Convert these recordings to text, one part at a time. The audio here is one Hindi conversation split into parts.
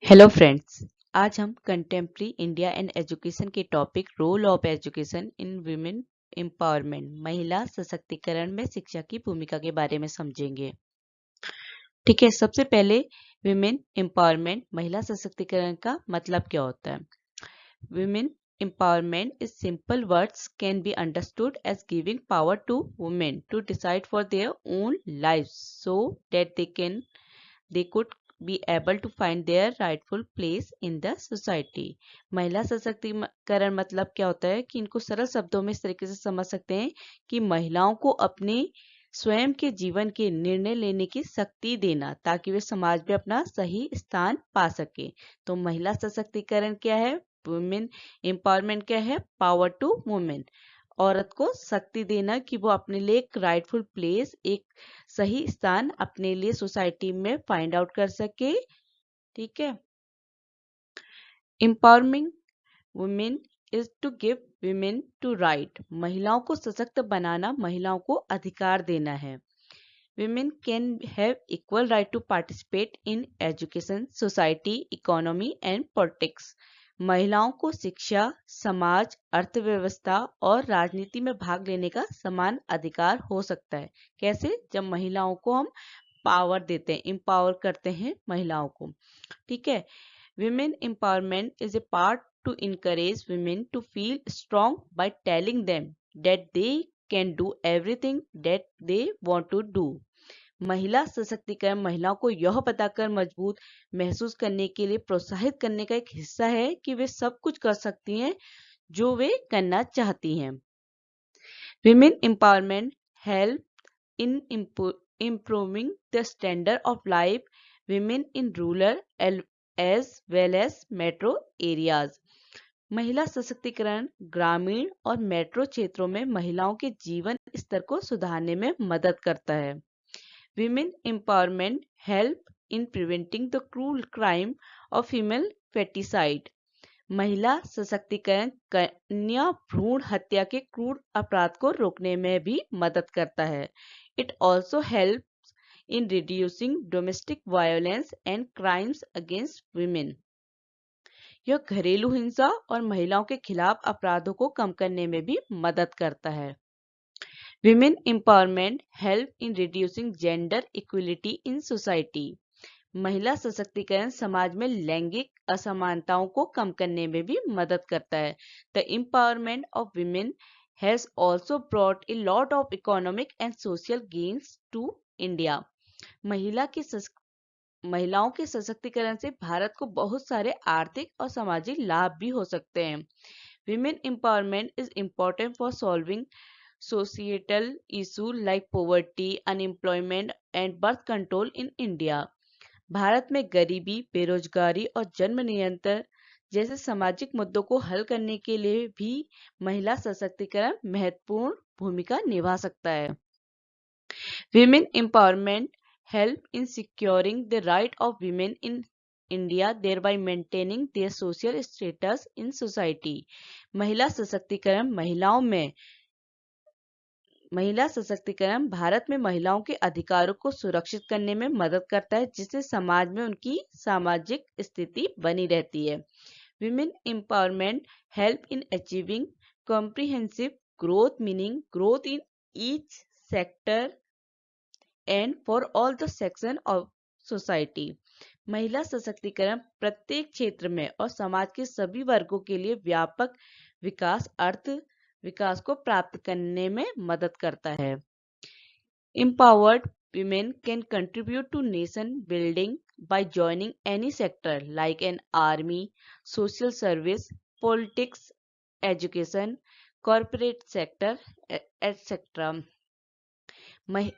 Hello friends. आज हम कंटेम्प्रेरी इंडिया एंड एजुकेशन के topic role of education in women empowerment महिला सशक्तिकरण में शिक्षा की भूमिका के बारे में समझेंगे। ठीक है, सबसे पहले वुमेन एम्पावरमेंट महिला सशक्तिकरण का मतलब क्या होता है। Women empowerment is simple words can be understood as giving power to women to decide for their own lives so that they could be able to find their rightful place in the society। महिला सशक्तिकरण मतलब क्या होता है कि इनको सरल शब्दों में इस तरीके से समझ सकते हैं कि महिलाओं को अपने स्वयं के जीवन के निर्णय लेने की शक्ति देना ताकि वे समाज में अपना सही स्थान पा सके। तो महिला सशक्तिकरण क्या है, वुमेन एम्पावरमेंट क्या है, पावर टू वुमेन, औरत को शक्ति देना कि वो अपने लिए एक राइटफुल प्लेस, एक सही स्थान अपने लिए सोसाइटी में फाइंड आउट कर सके। ठीक है, empowering women is to give women to right, महिलाओं को सशक्त बनाना, महिलाओं को अधिकार देना है। Women can have equal right to participate in education, society, economy and politics। महिलाओं को शिक्षा, समाज, अर्थव्यवस्था और राजनीति में भाग लेने का समान अधिकार हो सकता है। कैसे? जब महिलाओं को हम पावर देते हैं, एम्पावर करते हैं महिलाओं को। ठीक है, Women empowerment is a part to encourage women to feel strong by telling them that they can do everything that they want to do। महिला सशक्तिकरण महिलाओं को यह बताकर मजबूत महसूस करने के लिए प्रोत्साहित करने का एक हिस्सा है कि वे सब कुछ कर सकती हैं जो वे करना चाहती हैं। Women empowerment help in improving the standard of life women in rural as well as metro areas। महिला सशक्तिकरण ग्रामीण और मेट्रो क्षेत्रों में महिलाओं के जीवन स्तर को सुधारने में मदद करता है। Women empowerment help in preventing the cruel crime of female feticide। महिला सशक्तिकरण कन्या भ्रूण हत्या के क्रूर अपराध को रोकने में भी मदद करता है। It also helps in reducing domestic violence and crimes against women। यह घरेलू हिंसा और महिलाओं के खिलाफ अपराधों को कम करने में भी मदद करता है। Women empowerment help in reducing gender equality in society। महिला सशक्तिकरण समाज में लैंगिक असमानताओं को कम करने में भी मदद करता है। The empowerment of women has also brought a lot of economic and social gains to India। महिलाओं के सशक्तिकरण से भारत को बहुत सारे आर्थिक और सामाजिक लाभ भी हो सकते हैं। Women empowerment is important for solving societal issues like poverty, unemployment and birth control in India। Bharat में गरीबी, बेरोजगारी और जन्म नियंत्रण जैसे सामाजिक मुद्दों को हल करने के लिए भी महिला सशक्तिकरण महत्वपूर्ण भूमिका निभा सकता है। Women empowerment help in securing the right of women in India, thereby maintaining their social status in society। महिला सशक्तिकरण भारत में महिलाओं के अधिकारों को सुरक्षित करने में मदद करता है, जिससे समाज में उनकी सामाजिक स्थिति बनी रहती है। Women empowerment help in achieving comprehensive growth, meaning growth in each sector and for all the section of society। महिला सशक्तिकरण प्रत्येक क्षेत्र में और समाज के सभी वर्गों के लिए व्यापक विकास को प्राप्त करने में मदद करता है। Empowered women can contribute to nation building by joining any sector like an army, social service, politics, education, corporate sector, etc।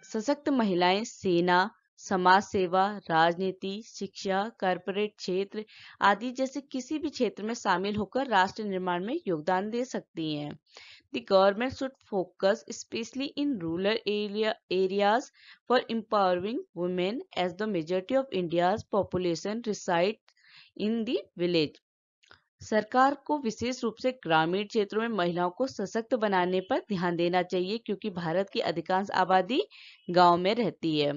सशक्त महिलाएं सेना, समाज सेवा, राजनीति, शिक्षा, कॉर्पोरेट क्षेत्र आदि जैसे किसी भी क्षेत्र में शामिल होकर राष्ट्र निर्माण में योगदान दे सकती हैं। The government should focus especially in rural areas for empowering women as the majority of India's population resides in the village। सरकार को विशेष रूप से ग्रामीण क्षेत्रों में महिलाओं को सशक्त बनाने पर ध्यान देना चाहिए क्योंकि भारत की अधिकांश आबादी गांव में रहती है।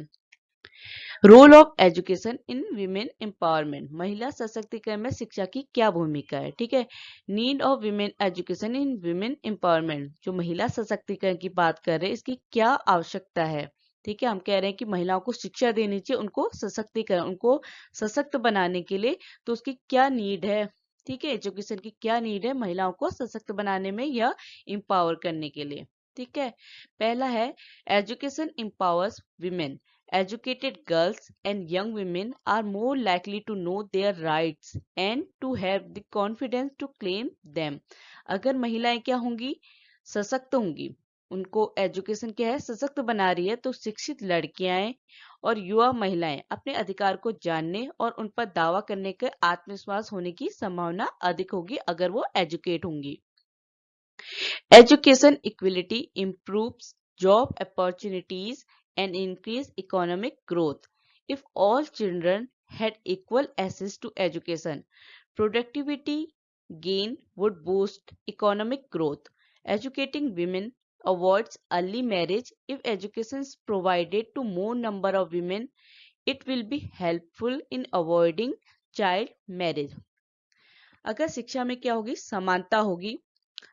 Role of education in women empowerment, महिला सशक्तिकरण में शिक्षा की क्या भूमिका है। ठीक है, need of women education in women empowerment, जो महिला सशक्तिकरण की बात कर रहे हैं, इसकी क्या आवश्यकता है। ठीक है, हम कह रहे हैं कि महिलाओं को शिक्षा देनी चाहिए, उनको सशक्तिकरण, उनको सशक्त बनाने के लिए, तो उसकी क्या नीड है। ठीक है, एजुकेशन की क्या नीड है महिलाओं को सशक्त बनाने में या एम्पावर करने के लिए। ठीक है, पहला है education empowers women. Educated girls and young women are more likely to know their rights and to have the confidence to claim them. अगर महिलाएं क्या होंगी, सशक्त होंगी, उनको एजुकेशन क्या है, सशक्त बना रही है, तो शिक्षित लड़कियां और युवा महिलाएं अपने अधिकार को जानने और उन पर दावा करने के आत्मविश्वास होने की संभावना अधिक होगी अगर वो एजुकेट होंगी। Education equality improves job opportunities and increase economic growth. If all children had equal access to education, productivity gain would boost economic growth. Educating women avoids early marriage. If education is provided to more number of women, it will be helpful in avoiding child marriage. अगर शिक्षा में क्या होगी, समानता होगी,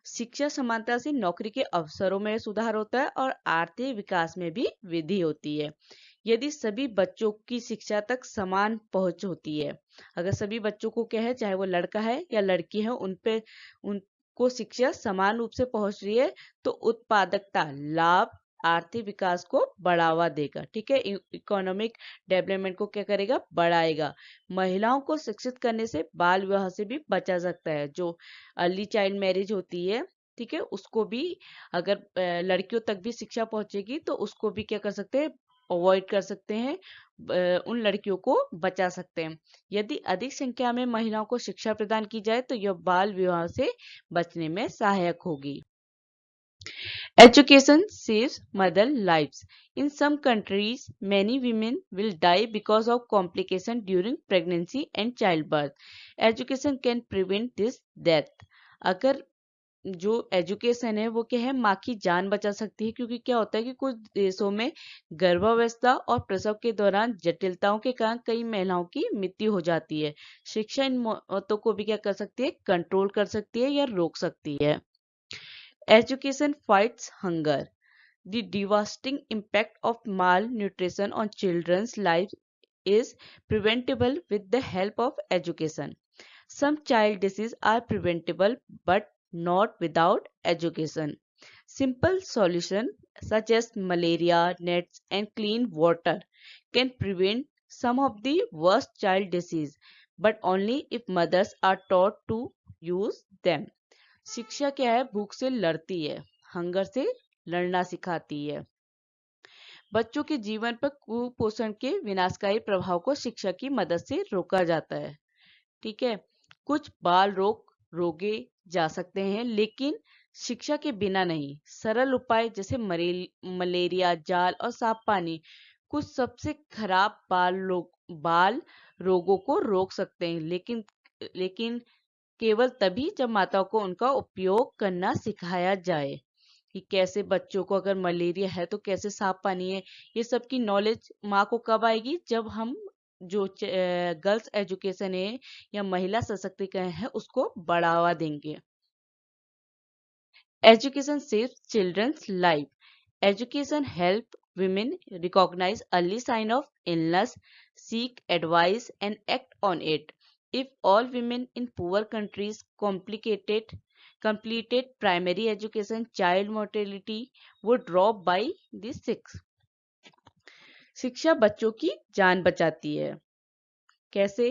शिक्षा समानता से नौकरी के अवसरों में सुधार होता है और आर्थिक विकास में भी वृद्धि होती है। यदि सभी बच्चों की शिक्षा तक समान पहुंच होती है, अगर सभी बच्चों को क्या है, चाहे वो लड़का है या लड़की है, उनको शिक्षा समान रूप से पहुंच रही है, तो उत्पादकता, लाभ, आर्थिक विकास को बढ़ावा देगा। ठीक है, इकोनॉमिक डेवलपमेंट को क्या करेगा, बढ़ाएगा। महिलाओं को शिक्षित करने से बाल विवाह से भी बचा सकता है, जो अर्ली चाइल्ड मैरिज होती है। ठीक है, उसको भी अगर लड़कियों तक भी शिक्षा पहुंचेगी तो उसको भी क्या कर सकते हैं, अवॉइड कर सकते हैं, उन लड़कियों को बचा सकते हैं। यदि अधिक संख्या में महिलाओं को शिक्षा प्रदान की जाए तो यह बाल विवाह से बचने में सहायक होगी। Education saves mother lives. In some countries, many women will die because of complications during pregnancy and childbirth. Education can prevent this death. अगर जो एजुकेशन है वो क्या है, माँ की जान बचा सकती है, क्योंकि क्या होता है कि कुछ देशों में गर्भावस्था और प्रसव के दौरान जटिलताओं के कारण कई महिलाओं की मृत्यु हो जाती है। शिक्षा इन मौतों को भी क्या कर सकती है, कंट्रोल कर सकती है या रोक सकती है। Education fights hunger. The devastating impact of malnutrition on children's lives is preventable with the help of education. Some child diseases are preventable but not without education. Simple solutions such as malaria nets and clean water can prevent some of the worst child disease, but only if mothers are taught to use them. शिक्षा क्या है, भूख से लड़ती है, हंगर से लड़ना सिखाती है। बच्चों के जीवन पर कुपोषण के विनाशकारी प्रभाव को शिक्षा की मदद से रोका जाता है। ठीक है, कुछ बाल रोग रोके जा सकते हैं, लेकिन शिक्षा के बिना नहीं। सरल उपाय जैसे मलेरिया जाल और साफ पानी कुछ सबसे खराब बाल रोगों को रोक सकते हैं, लेकिन केवल तभी जब माताओं को उनका उपयोग करना सिखाया जाए, कि कैसे बच्चों को अगर मलेरिया है तो कैसे साफ पानी है। ये सब की नॉलेज माँ को कब आएगी, जब हम जो गर्ल्स एजुकेशन है या महिला सशक्तिकरण है उसको बढ़ावा देंगे। Education saves children's life. Education helps women recognize early sign of illness, seek advice, and act on it. If all women in poor countries completed primary education, child mortality would drop by the 6. शिक्षा बच्चों की जान बचाती है। कैसे?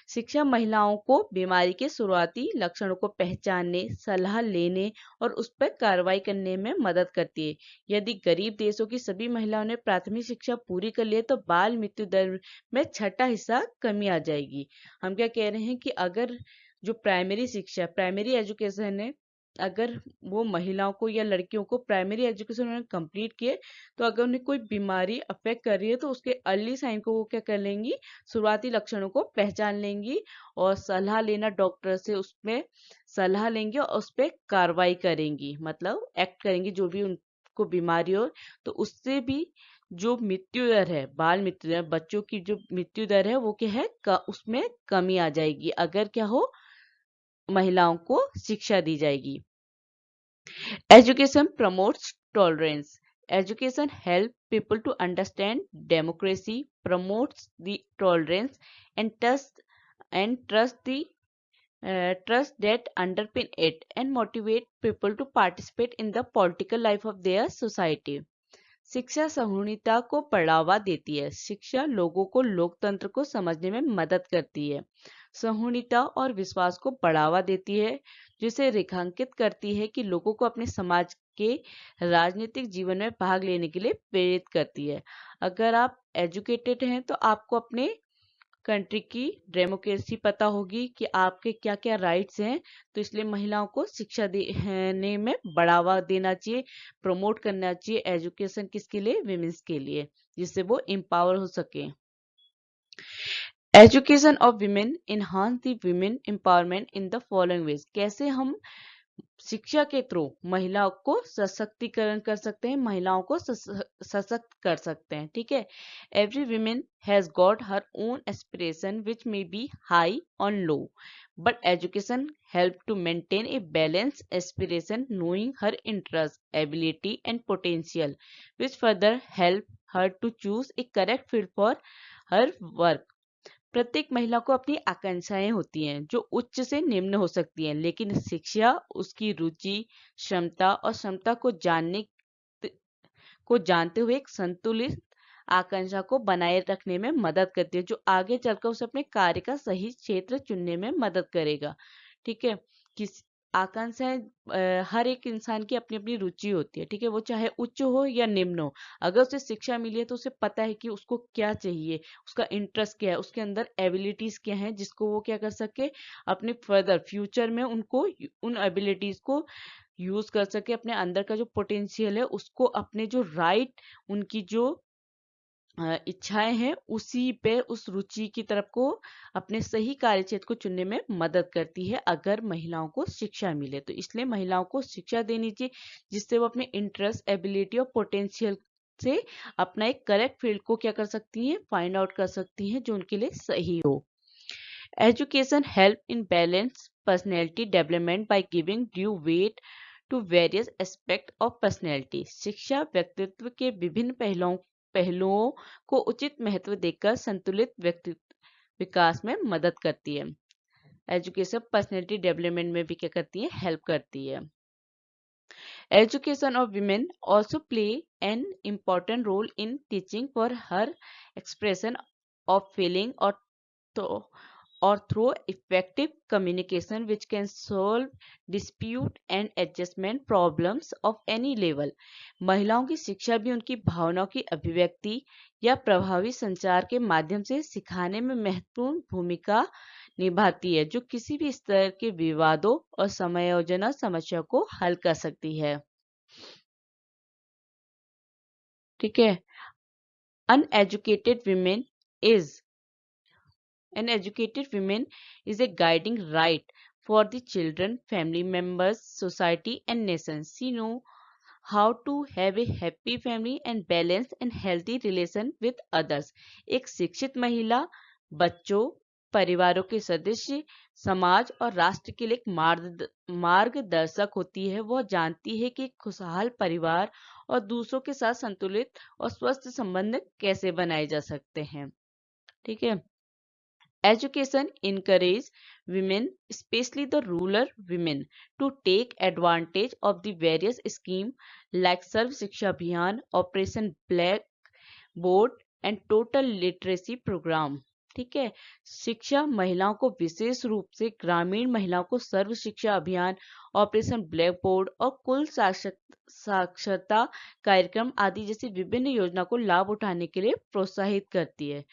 शिक्षा महिलाओं को बीमारी के शुरुआती लक्षणों को पहचानने, सलाह लेने और उस पर कार्रवाई करने में मदद करती है। यदि गरीब देशों की सभी महिलाओं ने प्राथमिक शिक्षा पूरी कर ली तो बाल मृत्यु दर में छठा हिस्सा कमी आ जाएगी। हम क्या कह रहे हैं कि अगर जो प्राइमरी एजुकेशन है, अगर वो महिलाओं को या लड़कियों को प्राइमरी एजुकेशन उन्होंने कंप्लीट किए, तो अगर उन्हें कोई बीमारी अफेक्ट कर रही है तो उसके अर्ली साइन को वो क्या कर लेंगी, शुरुआती लक्षणों को पहचान लेंगी और सलाह लेना डॉक्टर से, उसमें सलाह लेंगी और उस पर कार्रवाई करेंगी, मतलब एक्ट करेंगी। जो भी उनको बीमारी हो तो उससे भी जो मृत्यु दर है, बाल मृत्यु दर, बच्चों की जो मृत्यु दर है वो क्या है, उसमें कमी आ जाएगी अगर क्या हो, महिलाओं को शिक्षा दी जाएगी। Education promotes tolerance. Education helps people to understand democracy, promotes the tolerance, and trust that underpin it, and motivate people to participate in the political life of their society. शिक्षा सहिष्णुता को बढ़ावा देती है। शिक्षा लोगों को लोकतंत्र को समझने में मदद करती है। सहिष्णुता और विश्वास को बढ़ावा देती है, जिसे रेखांकित करती है कि लोगों को अपने समाज के राजनीतिक जीवन में भाग लेने के लिए प्रेरित करती है। अगर आप एजुकेटेड हैं तो आपको अपने कंट्री की डेमोक्रेसी पता होगी कि आपके क्या क्या राइट्स हैं, तो इसलिए महिलाओं को शिक्षा देने में बढ़ावा देना चाहिए, प्रमोट करना चाहिए एजुकेशन किसके लिए, विमेंस के लिए, जिससे वो एम्पावर हो सके। Education of women enhance the women empowerment in the following veg. कैसे हम शिक्षा के थ्रू महिलाओं को सशक्तिकरण कर सकते हैं, महिलाओं को सशक्त कर सकते हैं। ठीक है, every women has got her own aspiration which may be high और low, but education help to maintain a balance aspiration, knowing her interest, ability and potential, which further help her to choose a correct field for her work. प्रत्येक महिला को अपनी आकांक्षाएं होती हैं जो उच्च से निम्न हो सकती हैं, लेकिन शिक्षा उसकी रुचि, क्षमता और क्षमता को जानते हुए एक संतुलित आकांक्षा को बनाए रखने में मदद करती है, जो आगे चलकर उसे अपने कार्य का सही क्षेत्र चुनने में मदद करेगा। ठीक है, किस आकांक्षाएं हर एक इंसान की अपनी अपनी रुचि होती है। ठीक है, वो चाहे उच्च हो या निम्न हो, अगर उसे शिक्षा मिली है तो उसे पता है कि उसको क्या चाहिए, उसका इंटरेस्ट क्या है, उसके अंदर एबिलिटीज क्या है, जिसको वो क्या कर सके, अपने फर्दर फ्यूचर में उनको उन एबिलिटीज को यूज कर सके, अपने अंदर का जो पोटेंशियल है उसको, अपने जो राइट, उनकी जो इच्छाएं हैं उसी पे, उस रुचि की तरफ को, अपने सही कार्यक्षेत्र को चुनने में मदद करती है अगर महिलाओं को शिक्षा मिले। तो इसलिए महिलाओं को शिक्षा देनी चाहिए, जिससे वो अपने इंटरेस्ट, एबिलिटी और पोटेंशियल से अपना एक करेक्ट फील्ड को क्या कर सकती हैं, फाइंड आउट कर सकती हैं जो उनके लिए सही हो। Education help in balance personality development by giving due weight to various aspect of personality. शिक्षा व्यक्तित्व के विभिन्न पहलुओं को उचित महत्व देकर संतुलित व्यक्तित्व विकास में मदद करती है। एजुकेशन पर्सनैलिटी डेवलपमेंट में भी क्या करती है, हेल्प करती है। Education of women also play an important role in teaching for her expression of feeling th- or through effective communication which can solve dispute and adjustment problems of any level। महिलाओं की शिक्षा भी उनकी भावनाओं की अभिव्यक्ति या प्रभावी संचार के माध्यम से सिखाने में महत्वपूर्ण भूमिका निभाती है, जो किसी भी स्तर के विवादों और समायोजन समस्या को हल कर सकती है। ठीक है, uneducated women is an educated woman is a guiding right for the children, family members, society and nation. She know how to have a happy family and balance and healthy relation with others। एक शिक्षित महिला बच्चों, परिवारों के सदस्य, समाज और राष्ट्र के लिए एक मार्गदर्शक होती है। वह जानती है कि एक खुशहाल परिवार और दूसरों के साथ संतुलित और स्वस्थ संबंध कैसे बनाए जा सकते हैं। ठीक है, Education encourages women, especially the rural women, to take advantage of the various schemes like Sarv Shiksha Abhiyan, Operation Blackboard and Total Literacy Program। ठीक है, शिक्षा महिलाओं को विशेष रूप से ग्रामीण महिलाओं को सर्व शिक्षा अभियान, ऑपरेशन ब्लैक बोर्ड और कुल साक्षरता कार्यक्रम आदि जैसी विभिन्न योजना को लाभ उठाने के लिए प्रोत्साहित करती है,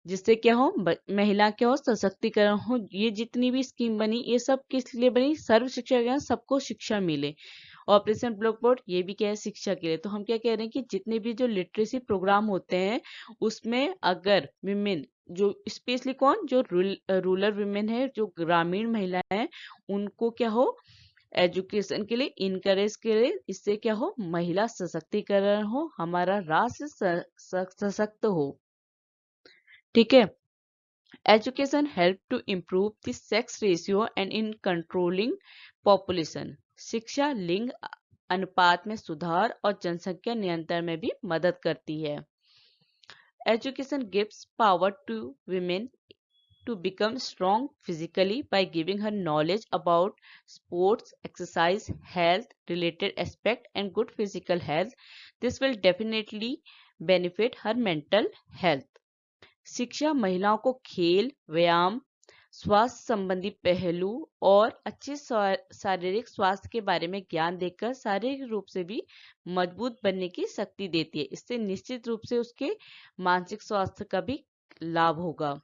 जिससे क्या हो, महिला क्या हो, सशक्तिकरण हो। ये जितनी भी स्कीम बनी, ये सब किस लिए बनी, सर्व शिक्षा अभियान, सबको शिक्षा मिले। ऑपरेशन ब्लैक बोर्ड, ये भी क्या है, शिक्षा के लिए। तो हम क्या कह रहे हैं कि जितने भी जो लिटरेसी प्रोग्राम होते हैं उसमें अगर विमेन, जो स्पेशली कौन, जो रूरल विमेन है, जो ग्रामीण महिलाएं हैं, उनको क्या हो, एजुकेशन के लिए इनकरेज करे, इससे क्या हो, महिला सशक्तिकरण हो, हमारा राष्ट्र सशक्त हो। ठीक है। Education help to improve the sex ratio and in controlling population. शिक्षा लिंग अनुपात में सुधार और जनसंख्या नियंत्रण में भी मदद करती है। Education gives power to women to become strong physically by giving her knowledge about sports, exercise, health related aspect and good physical health. This will definitely benefit her mental health. शिक्षा महिलाओं को खेल, व्यायाम, स्वास्थ्य संबंधी पहलू और अच्छे शारीरिक स्वास्थ्य के बारे में ज्ञान देकर शारीरिक रूप से भी मजबूत बनने की शक्ति देती है। इससे निश्चित रूप से उसके मानसिक स्वास्थ्य का भी लाभ होगा।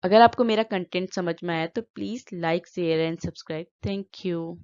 अगर आपको मेरा कंटेंट समझ में आया तो please like share and subscribe. Thank you.